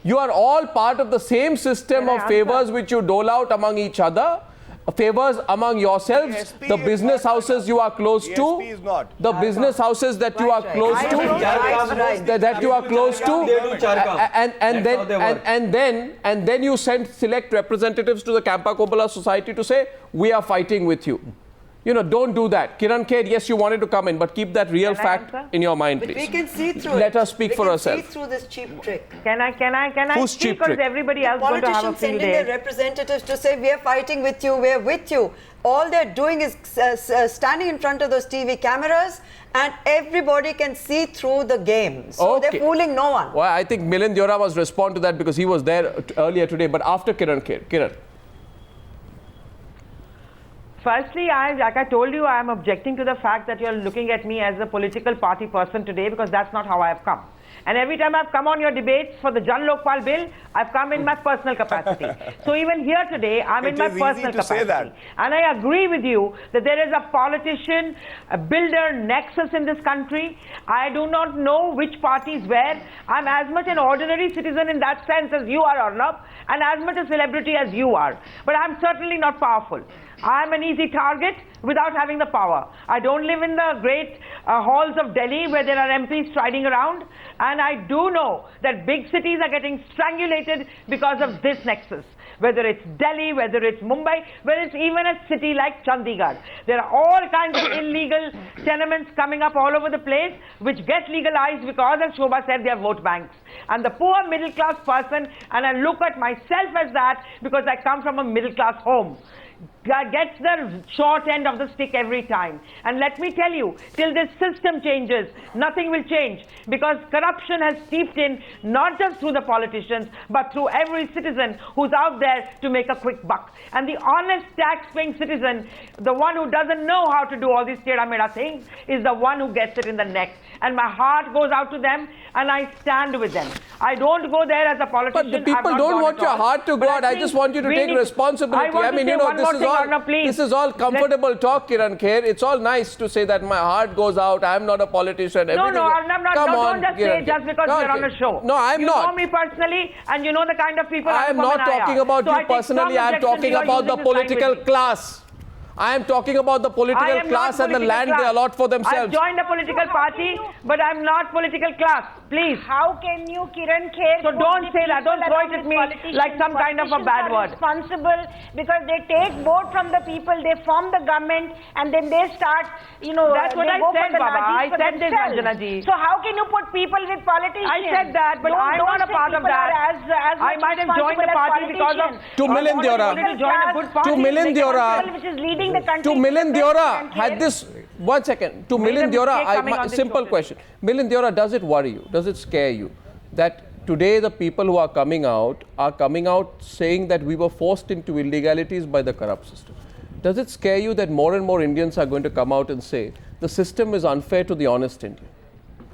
You are all part of the same system of favors which you dole out among each other. Favors among yourselves, the business houses you are close to, the business houses that you are close to, that you are close to, and then you send select representatives to the Campa Koppala Society to say, we are fighting with you. You know, don't do that. Kiran Kher, yes, you wanted to come in, but keep that real fact in your mind, please. But we can see through Let us speak for ourselves. We can see through this cheap trick. Can I Who's speak, cheap because trick? everybody else is going to have a Politicians field sending their day. representatives to say, we are fighting with you, we are with you. All they're doing is standing in front of those TV cameras, and everybody can see through the game. So they're fooling no one. Well, I think Milind Deora must respond to that because he was there earlier today, but after Kiran Kher. Kiran. Firstly, like I told you, I am objecting to the fact that you're looking at me as a political party person today, because that's not how I have come. And every time I've come on your debates for the Jan Lokpal bill, I've come in my personal capacity. So even here today, I'm in my personal capacity. And I agree with you that there is a politician, a builder nexus in this country. I do not know which party is where. I'm as much an ordinary citizen in that sense as you are, Arnab, and as much a celebrity as you are. But I'm certainly not powerful. I'm an easy target without having the power. I don't live in the great halls of Delhi where there are MPs striding around, and I do know that big cities are getting strangulated because of this nexus. Whether it's Delhi, whether it's Mumbai, whether it's even a city like Chandigarh. There are all kinds of illegal tenements coming up all over the place, which get legalized because, as Shobha said, they are vote banks. And the poor middle class person, and I look at myself as that because I come from a middle class home, gets the short end of the stick every time. And let me tell you, till this system changes, nothing will change, because corruption has seeped in not just through the politicians, but through every citizen who's out there to make a quick buck. And the honest tax-paying citizen, the one who doesn't know how to do all these tera-mera things, is the one who gets it in the neck. And my heart goes out to them, and I stand with them. I don't go there as a politician. But the people don't want your heart to go out. I just want you to take responsibility. I mean, you know, this is all comfortable talk, Kiran Kher. It's all nice to say that my heart goes out. I'm not a politician. No, Arnab, don't just say just because you're on a show. No, I'm not. You know me personally, and you know the kind of people I'm not talking about you personally. I'm talking about the political class. I am talking about the political class and the land they allot for themselves. I've joined a political party, but I'm not political class. Please. How can you, Kiran Kher? So don't say that. Don't throw it at me like some kind of a bad word. Responsible because they take vote from the people, they form the government, and then they start, you know. That's what I said, Baba. I said this, Anjana ji. So how can you put people with politicians? I said that, but I'm not a part of that. I might have joined the party because of. To Milind Deora. To Milind Deora. Which is leading the country. To Milind Deora, had this. 1 second. To Milind Deora, simple question. Milind Deora, does it worry you? Does it scare you that today the people who are coming out saying that we were forced into illegalities by the corrupt system? Does it scare you that more and more Indians are going to come out and say the system is unfair to the honest Indian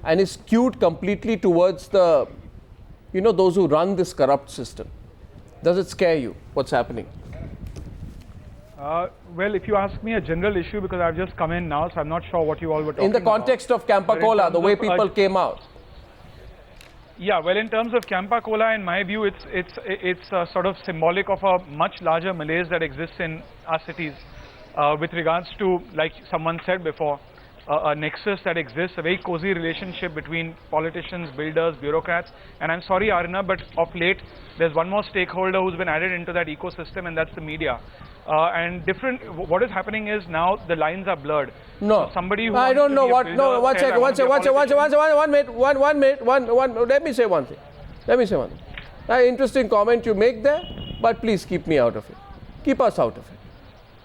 and is skewed completely towards the, you know, those who run this corrupt system? Does it scare you what's happening? Well, if you ask me a general issue, because I've just come in now, so I'm not sure what you all were talking about. In the context of Campa Kola, the way people came out. Yeah, well, in terms of Campa Kola, in my view, it's sort of symbolic of a much larger malaise that exists in our cities with regards to, like someone said before, a nexus that exists, a very cozy relationship between politicians, builders, bureaucrats. And I'm sorry, Arnab, but of late, there's one more stakeholder who's been added into that ecosystem, and that's the media. What is happening is now the lines are blurred. No, so somebody who I don't know what. No, one second. Let me say one thing. Interesting comment you make there, but please keep me out of it. Keep us out of it.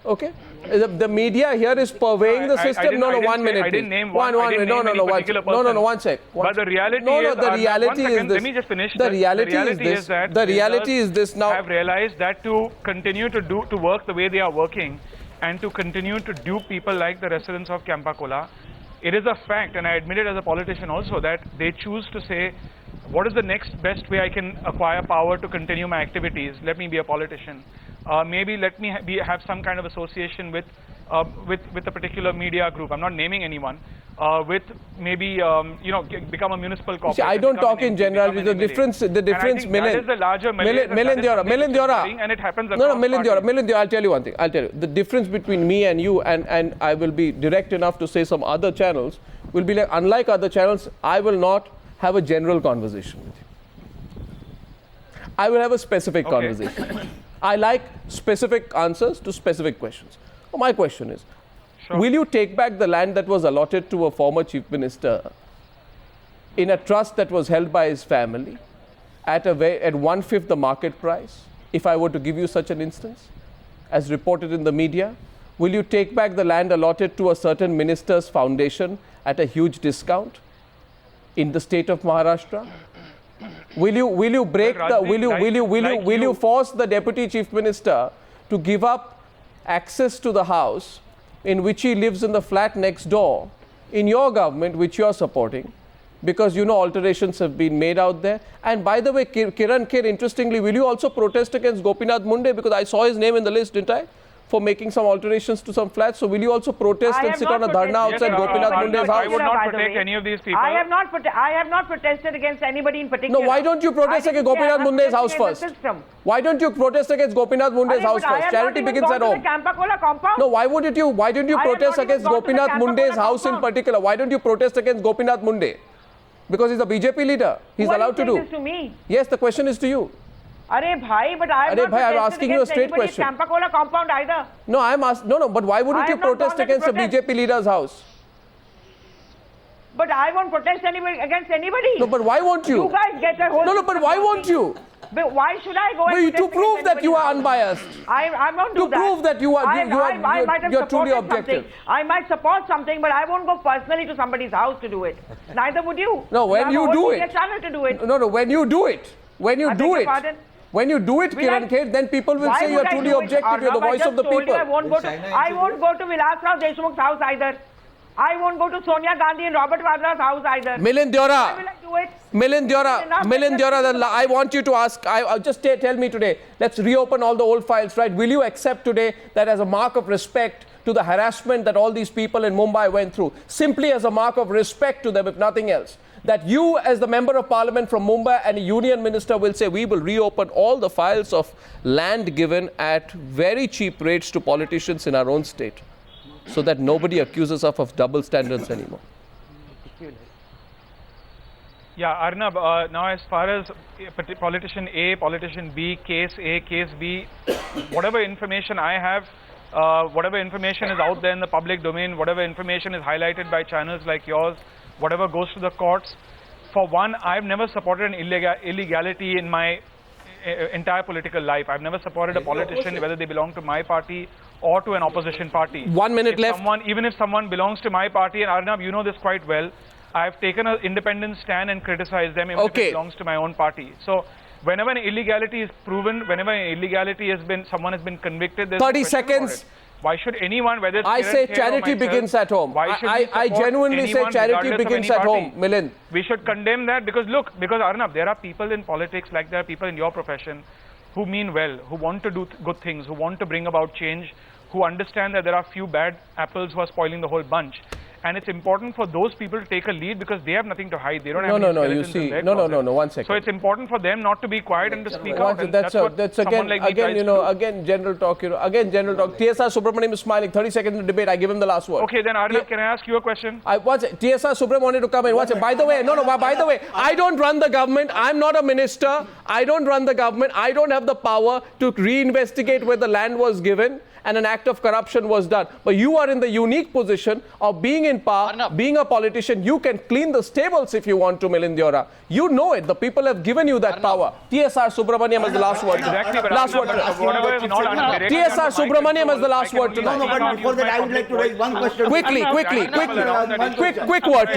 Okay? The media here is purveying the system. No, 1 minute. I didn't name one. No, 1 sec. But the reality is. The reality is this. Let me just finish. The reality is this now. I've realized that to continue to work the way they are working and to continue to dupe people like the residents of Campa Kola, it is a fact, and I admit it as a politician also, that they choose to say, what is the next best way I can acquire power to continue my activities? Let me be a politician. Maybe let me have some kind of association with with a particular media group. I'm not naming anyone. With maybe become a municipal corporation. See, I don't talk in general. The difference, Milind. That is the larger Milind Deora. And it happens. No, Milind Deora. I'll tell you one thing. The difference between me and you, and I will be direct enough to say some other channels, will be like, unlike other channels, I will not have a general conversation with you. I will have a specific conversation. I like specific answers to specific questions. My question is, will you take back the land that was allotted to a former chief minister in a trust that was held by his family at 1/5 the market price, if I were to give you such an instance, as reported in the media? Will you take back the land allotted to a certain minister's foundation at a huge discount in the state of Maharashtra? Will you force the deputy chief minister to give up access to the house in which he lives in the flat next door in your government, which you are supporting, because alterations have been made out there? And by the way, Kiran Kher, interestingly, will you also protest against Gopinath Munde? Because I saw his name in the list, didn't I? For making some alterations to some flats. So will you also protest and sit on a dharna outside Gopinath Munde's house? I would not protect any of these people. I have not protested against anybody in particular. No, why don't you protest against Gopinath Munde's house first? Why don't you protest against Gopinath Munde's house first? Charity begins at home. No, why don't you protest against Gopinath Munde's house in particular? Why don't you protest against Gopinath Munde? Because he's a BJP leader. He's allowed to do. This to me? Yes, the question is to you. I'm asking you a straight question. Campa-Cola compound either. No, but why wouldn't you protest against a BJP leader's house? But I won't protest against anybody. No, but why won't you? You guys get a whole... No, but why won't you? But why should I go and to prove that you are unbiased. I won't do that. To prove that you're truly objective. I might support something, but I won't go personally to somebody's house to do it. Neither would you. No, when you do it. Channel to do it. No, when you do it. When you do it, Kiran Kher, then people will say you're truly objective, you're the voice of the people. I won't go to Vilas Rao Deshmukh's house either. I won't go to Sonia Gandhi and Robert Vadra's house either. Milind Deora. Why will I do it? Milind Deora, I want you to ask, just tell me today, let's reopen all the old files, right? Will you accept today that as a mark of respect to the harassment that all these people in Mumbai went through, simply as a mark of respect to them, if nothing else, that you as the member of parliament from Mumbai and a union minister will say, we will reopen all the files of land given at very cheap rates to politicians in our own state, so that nobody accuses us of double standards anymore? Yeah, Arnab, now as far as politician A, politician B, case A, case B, whatever information I have, whatever information is out there in the public domain, whatever information is highlighted by channels like yours, whatever goes to the courts, for one, I've never supported an illegality in my entire political life. I've never supported a politician, whether they belong to my party or to an opposition party. 1 minute left. Even if someone belongs to my party, and Arnab, you know this quite well, I've taken an independent stand and criticized them even if it belongs to my own party. So whenever an illegality is proven, whenever an illegality has been, someone has been convicted, there's 30 seconds. Why should anyone, whether it's I say charity begins at home. I genuinely say charity begins at home, Milind. We should condemn that because look, Arnab, there are people in politics, like there are people in your profession, who mean well, who want to do good things, who want to bring about change, who understand that there are few bad apples who are spoiling the whole bunch. And it's important for those people to take a lead because they have nothing to hide. They don't have any skeletons in their closet. No, 1 second. So it's important for them not to be quiet and to speak out. That's again, general talk, general talk. TSR Subramaniam is smiling. 30 seconds in the debate. I give him the last word. Okay, then Arnab, can I ask you a question? TSR Subramaniam wanted to come in. By the way, I don't run the government. I'm not a minister. I don't run the government. I don't have the power to reinvestigate where the land was given and an act of corruption was done. But you are in the unique position of being in power, being a politician. You can clean the stables if you want to, Milind Deora. You know it. The people have given you that power. TSR Subramaniam is the last word. Last word. TSR Subramaniam is the last word tonight. No, but before that, I would like to raise one question. Quick word.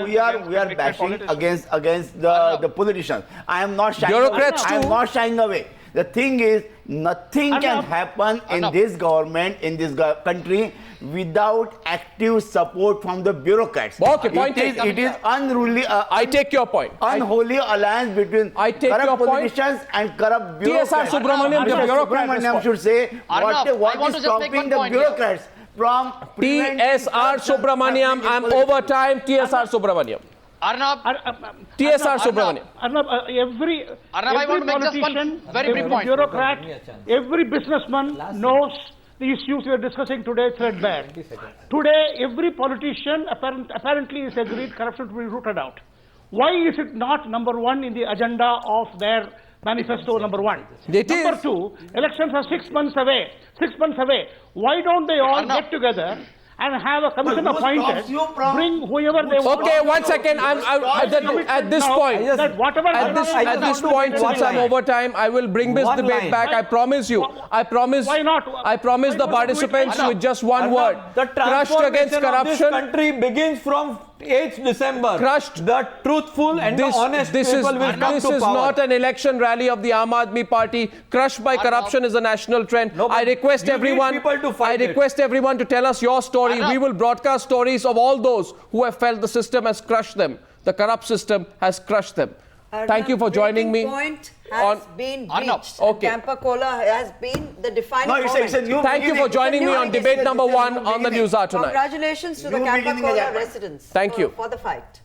We are bashing against the politicians. I am not shying away. I am not shying away. The thing is, nothing can happen in this government, in this country, without active support from the bureaucrats. Okay, point it is unruly. I take your point. Unholy alliance between corrupt politicians and corrupt bureaucrats. TSR Subramaniam, the bureaucrat should say what is stopping the bureaucrats. from TSR Subramaniam. I'm over time. TSR Subramaniam. Arnab, TSR Subramaniam. Arnab, every I want to make just politician, one very brief every point. bureaucrat, every businessman knows the issues we are discussing today threadbare. Today, every politician apparently is agreed corruption to be rooted out. Why is it not number one in the agenda of their manifesto, number one? It Number is. two, elections are 6 months away. 6 months away. Why don't they all get together and have a commission But who stops appointed, you from- bring whoever they want? Okay, 1 second. At this point, That whatever at this point, since I'm over time, I will bring this One debate line. back. I promise you. I promise. Why not? I promise Why the not do it? participants Arnab, with just one word. The Crushed against transformation of this corruption. country begins from 8th December. Crushed. The truthful and the honest people will come This to is power. not an election rally of the Aam Aadmi Party. Crushed by corruption is a national trend. No, but I request you need everyone. people to I fight it. request everyone to tell us your story. Arnab. We will broadcast stories of all those who have felt the system has crushed them. The corrupt system has crushed them. Thank you for joining me. Point has been Arnab. reached. Okay. Campa Cola has been the defining No, it's moment. a new Thank you for beginning. joining me new on beginning. debate number It's a 1 new on the beginning. News Hour tonight. Congratulations to the New Campa beginning Cola has happened. residents Thank you. for the fight.